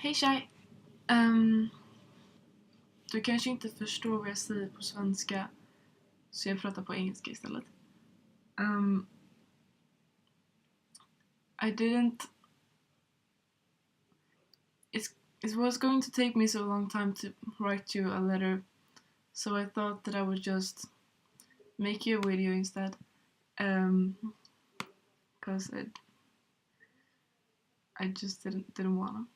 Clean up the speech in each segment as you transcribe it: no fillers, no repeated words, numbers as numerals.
Hej Shai. Du kanske inte förstår vad jag säger på svenska, så jag pratar på engelska istället. I didn't... It was going to take me so long time to write you a letter, so I thought that I would just make you a video instead. Because I just didn't wanna.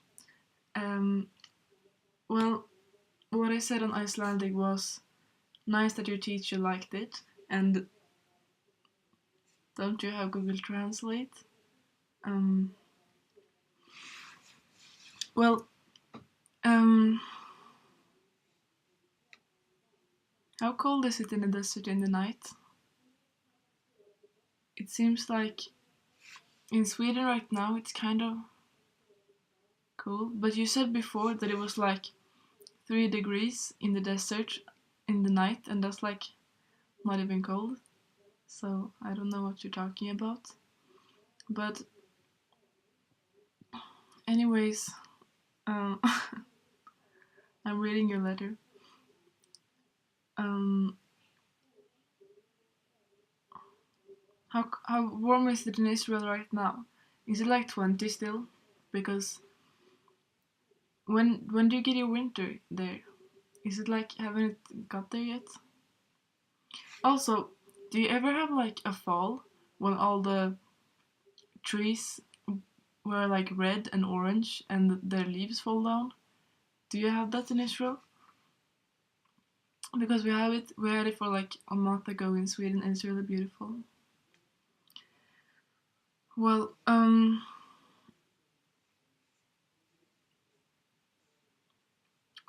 Well, what I said on Icelandic was, nice that your teacher liked it, and don't you have Google Translate? How cold is it in the desert in the night? It seems like in Sweden right now it's kind of cool, but you said before that it was like 3 degrees in the desert in the night, and that's like not even cold, so I don't know what you're talking about. But anyways, I'm reading your letter. How warm is it in Israel right now? Is it like 20 still? Because when do you get your winter there? Is it like, haven't it got there yet? Also, do you ever have like a fall when all the trees were like red and orange and their leaves fall down? Do you have that in Israel? Because we had it for like a month ago in Sweden, and it's really beautiful. Well,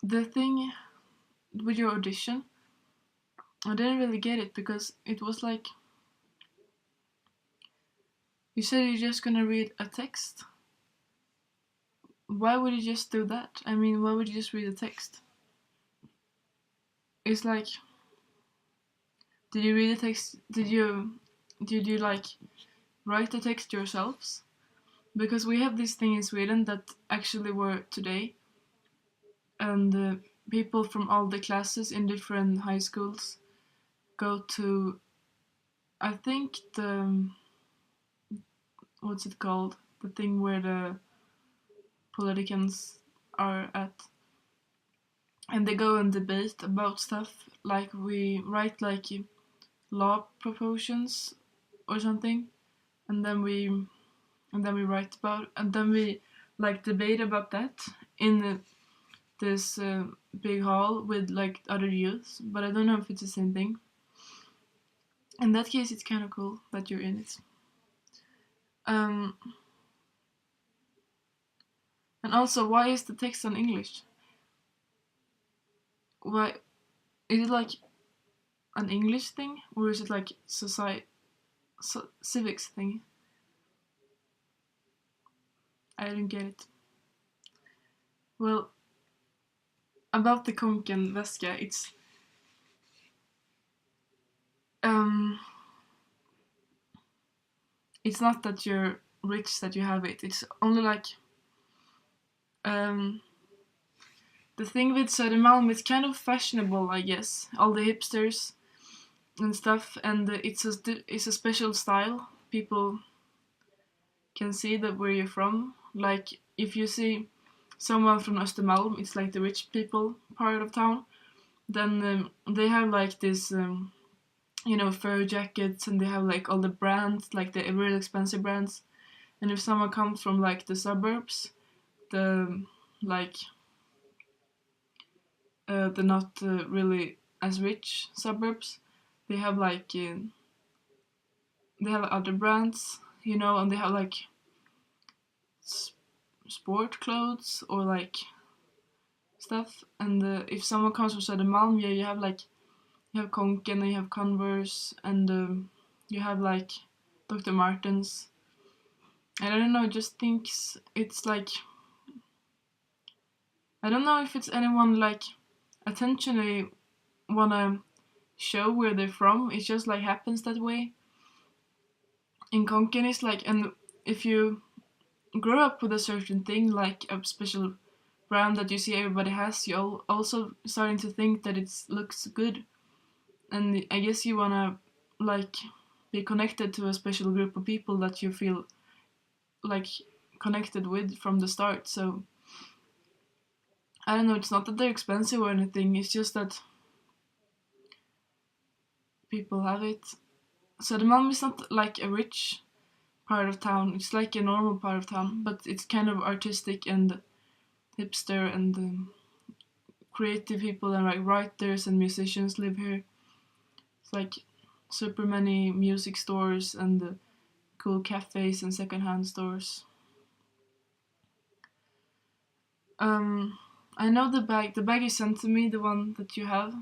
the thing with your audition, I didn't really get it, because it was like, you said you're just gonna read a text. Why would you just do that? I mean, why would you just read a text? It's like, did you read the text? Did you like write the text yourselves? Because we have this thing in Sweden that actually were today, and people from all the classes in different high schools go to, I think, what's it called? The thing where the politicians are at. And they go and debate about stuff, like we write like law propositions or something, and then we write about, and then we like debate about that in this big hall with like other youths, but I don't know if it's the same thing. In that case, it's kind of cool that you're in it. And also, why is the text in English? Why is it like an English thing, or is it like civics thing? I don't get it. Well, about the Konken väska, it's not that you're rich that you have it. It's only like the thing with Södermalm, it's kind of fashionable, I guess. All the hipsters and stuff, and it's a special style. People can see that where you're from. Like if you see someone from Östermalm, it's like the rich people part of town. Then they have like this, fur jackets, and they have like all the brands, like the really expensive brands. And if someone comes from like the suburbs, the not really as rich suburbs, they have like they have other brands, and they have like sport clothes or like stuff. And if someone comes from Södermalm, yeah, you have Konken, and you have Converse, and you have like Dr. Martens. And I don't know, just thinks it's like, I don't know if it's anyone like intentionally wanna show where they're from. It just like happens that way. In Konken, it's like, and if you grow up with a certain thing, like a special brand that you see everybody has, you also starting to think that it looks good, and I guess you wanna like be connected to a special group of people that you feel like connected with from the start. So I don't know. It's not that they're expensive or anything. It's just that people have it. So the Malmö is not like a rich part of town. It's like a normal part of town, but it's kind of artistic and hipster and creative people and like writers and musicians live here. It's like super many music stores and cool cafes and secondhand stores. I know the bag. The bag you sent to me, the one that you have.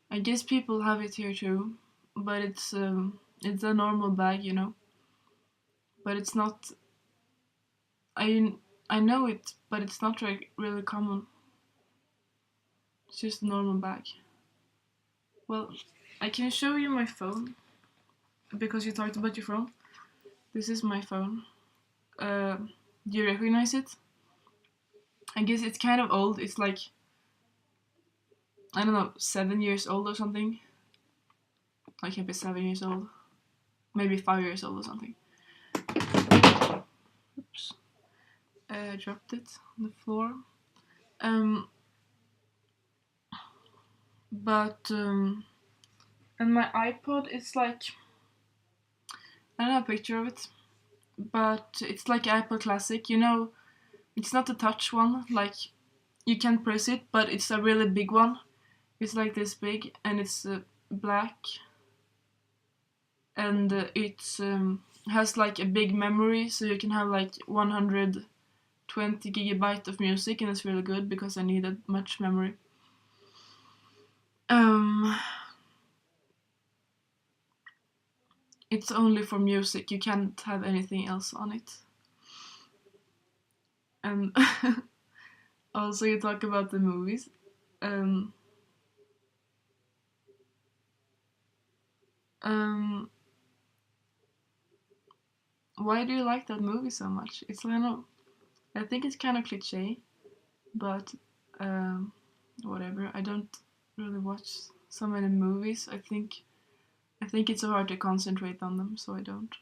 I guess people have it here too, but it's a normal bag, you know. But it's not. I know it, but it's not really common. It's just a normal bag. Well, I can show you my phone because you talked about your phone. This is my phone. Do you recognize it? I guess it's kind of old. It's like, I don't know, 7 years old or something. I can't be 7 years old. Maybe 5 years old or something. Oops. I dropped it on the floor. And my iPod is like, I don't have a picture of it, but it's like iPod Classic. You know, it's not a touch one. Like, you can press it, but it's a really big one. It's like this big, and it's black, and it has like a big memory, so you can have like 120 gigabyte of music, and it's really good because I needed much memory. It's only for music. You can't have anything else on it. And also, you talk about the movies. Um, um, why do you like that movie so much? It's kind of, I think it's kind of cliche, but whatever. I don't really watch so many movies. I think it's so hard to concentrate on them, so I don't.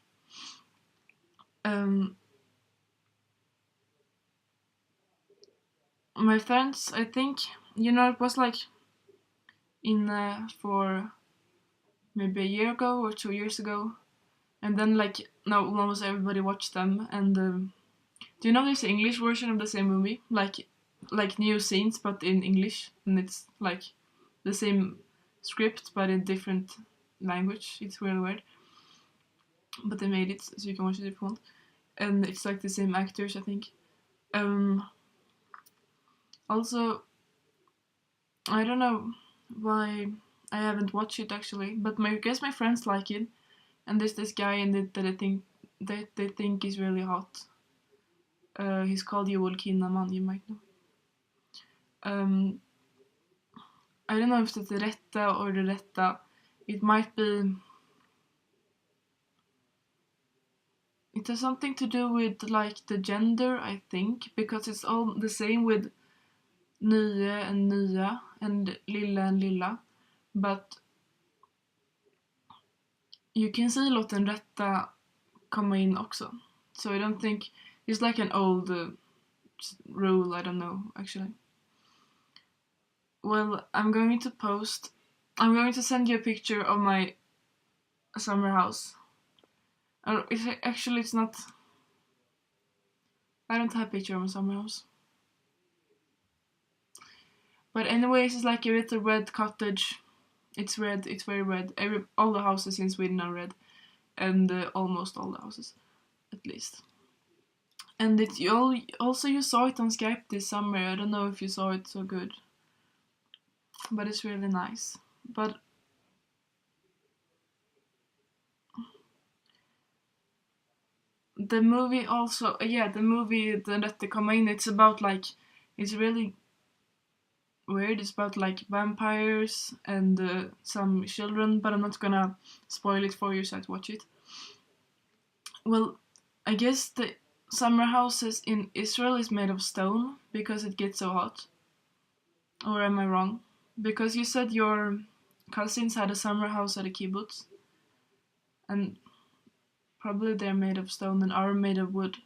My friends, I think, you know, it was like in for maybe a year ago or 2 years ago, and then like now almost everybody watched them. And do you know there's an English version of the same movie, like new scenes but in English, and it's like the same script but in different language. It's really weird, but they made it so you can watch it if you want, and it's like the same actors, I think. Also, I don't know why I haven't watched it actually, but I guess my friends like it, and there's this guy in it that I think that they think is really hot. He's called Joel Kinnaman, you might know. I don't know if it's the rätta or the rätta. It might be. It has something to do with like the gender, I think, because it's all the same with nye and nya and lilla and lilla, but you can see låten rätta komma in också. So I don't think it's like an old rule. I don't know actually. Well, I'm going to send you a picture of my summer house. It's not. I don't have a picture of my summer house. But anyways, it's like a little red cottage. It's red. It's very red. All the houses in Sweden are red, and almost all the houses, at least. And you saw it on Skype this summer. I don't know if you saw it so good, but it's really nice. But the movie also, the movie that they come in, it's about like, it's really weird. It's about like vampires and some children, but I'm not gonna spoil it for you, so I'd watch it. Well, I guess summer houses in Israel is made of stone because it gets so hot. Or am I wrong? Because you said your cousins had a summer house at a kibbutz, and probably they're made of stone and are made of wood.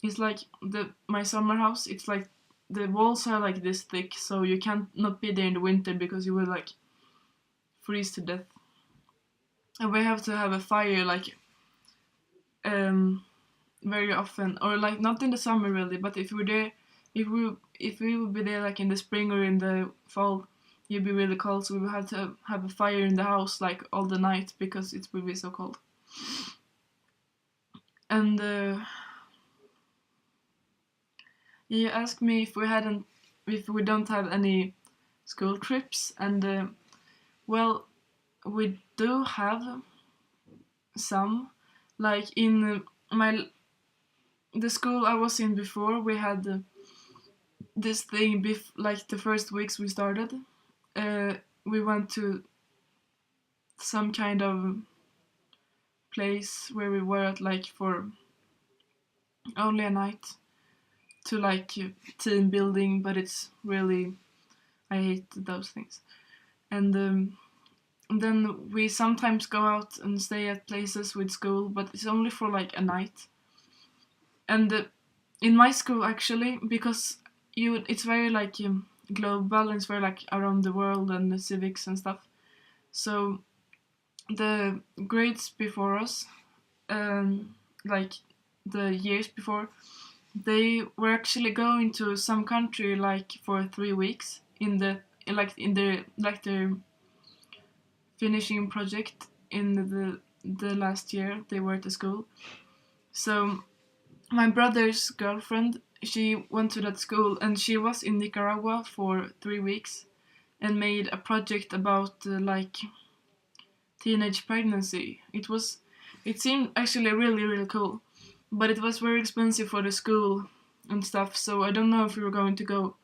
It's like the my summer house. It's like the walls are like this thick, so you can't not be there in the winter because you will like freeze to death. And we have to have a fire like um very often, or like not in the summer really, but if we're there, if we would be there like in the spring or in the fall, it'd be really cold. So we would have to have a fire in the house like all the night because it would be so cold. And you asked me if we don't have any school trips, and well, we do have some. Like in my the school I was in before, we had this thing like the first weeks we started. Uh, we went to some kind of place where we were at like for only a night to like team building, but it's really I hate those things. And then we sometimes go out and stay at places with school, but it's only for like a night. And in my school actually, because it's very like global, and it's very like around the world and the civics and stuff. So the grades before us, like the years before, they were actually going to some country like for 3 weeks in their finishing project in the last year they were at the school. So my brother's girlfriend, she went to that school and she was in Nicaragua for 3 weeks and made a project about like teenage pregnancy. It seemed actually really really cool, but it was very expensive for the school and stuff. So I don't know if we were going to go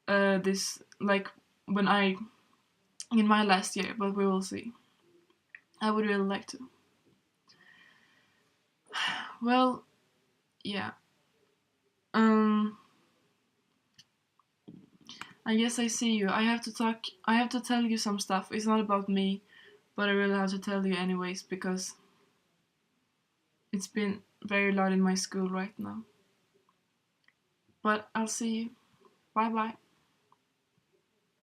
this like when I in my last year, but we will see. I would really like to. Well, yeah. Um, I guess I see you. I have to talk. I have to tell you some stuff. It's not about me, but I really have to tell you anyways because it's been very loud in my school right now. But I'll see you. Bye bye.